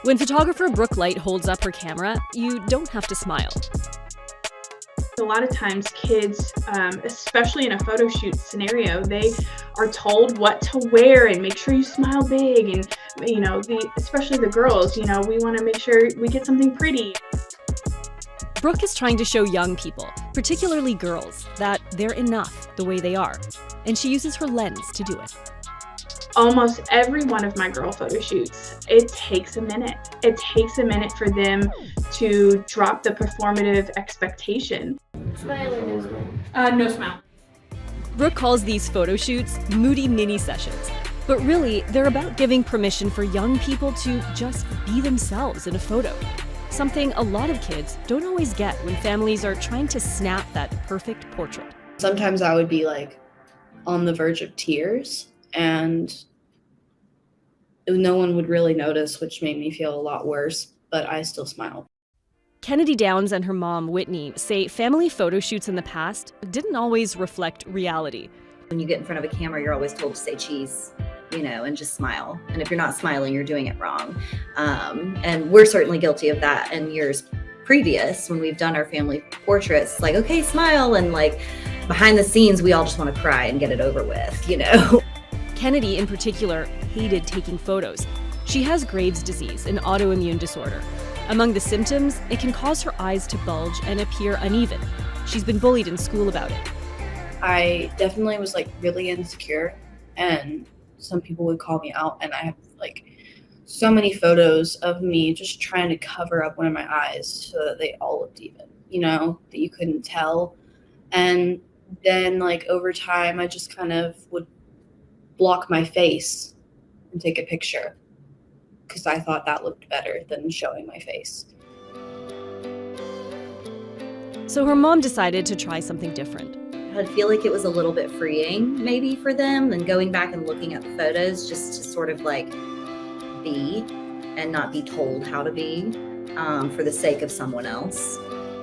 When photographer Brooke Light holds up her camera, you don't have to smile. A lot of times kids, especially in a photo shoot scenario, they are told what to wear and make sure you smile big. And, especially the girls, we want to make sure we get something pretty. Brooke is trying to show young people, particularly girls, that they're enough the way they are. And she uses her lens to do it. Almost every one of my girl photo shoots, it takes a minute. It takes a minute for them to drop the performative expectation. Smile or no smile? No smile. Brooke calls these photo shoots moody mini sessions. But really, they're about giving permission for young people to just be themselves in a photo. Something a lot of kids don't always get when families are trying to snap that perfect portrait. Sometimes I would be like on the verge of tears and no one would really notice, which made me feel a lot worse, but I still smiled. Kennedy Downs and her mom, Whitney, say family photo shoots in the past didn't always reflect reality. When you get in front of a camera, you're always told to say cheese, and just smile. And if you're not smiling, you're doing it wrong. And we're certainly guilty of that. And years previous, when we've done our family portraits, like, okay, smile. And like behind the scenes, we all just want to cry and get it over with, Kennedy, in particular, hated taking photos. She has Graves' disease, an autoimmune disorder. Among the symptoms, it can cause her eyes to bulge and appear uneven. She's been bullied in school about it. I definitely was really insecure, and some people would call me out, and I have so many photos of me just trying to cover up one of my eyes so that they all looked even, that you couldn't tell. And then over time, I just kind of would block my face and take a picture because I thought that looked better than showing my face. So her mom decided to try something different. I feel like it was a little bit freeing maybe for them than going back and looking at the photos just to sort of be and not be told how to be for the sake of someone else.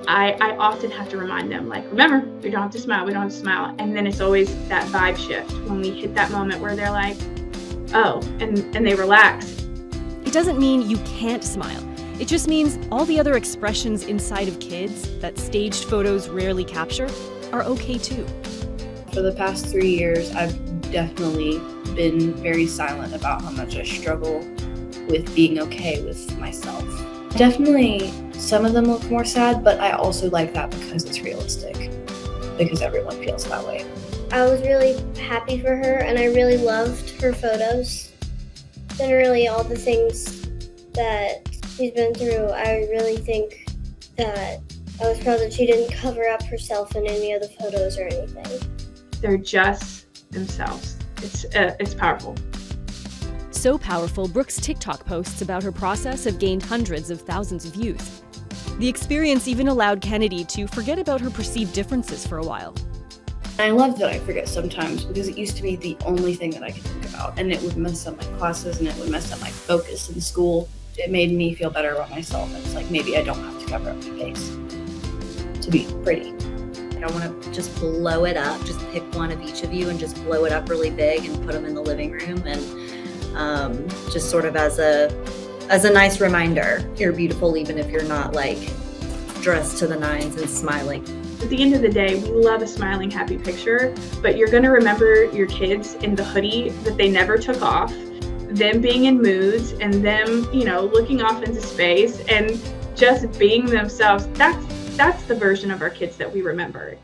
I often have to remind them, remember, we don't have to smile, we don't have to smile. And then it's always that vibe shift when we hit that moment where they're like, oh, and they relax. It doesn't mean you can't smile. It just means all the other expressions inside of kids that staged photos rarely capture are okay too. For the past 3 years, I've definitely been very silent about how much I struggle with being okay with myself. Definitely, some of them look more sad, but I also like that because it's realistic, because everyone feels that way. I was really happy for her, and I really loved her photos. Generally, all the things that she's been through, I really think that I was proud that she didn't cover up herself in any of the photos or anything. They're just themselves. It's powerful. So powerful, Brooke's TikTok posts about her process have gained hundreds of thousands of views. The experience even allowed Kennedy to forget about her perceived differences for a while. I love that I forget sometimes because it used to be the only thing that I could think about, and it would mess up my classes and it would mess up my focus in school. It made me feel better about myself, and it's maybe I don't have to cover up my face to be pretty. I want to just blow it up, just pick one of each of you and just blow it up really big and put them in the living room, and just sort of as a nice reminder, you're beautiful even if you're not dressed to the nines and smiling. At the end of the day, we love a smiling, happy picture, but you're going to remember your kids in the hoodie that they never took off, them being in moods, and them, looking off into space and just being themselves. That's the version of our kids that we remember.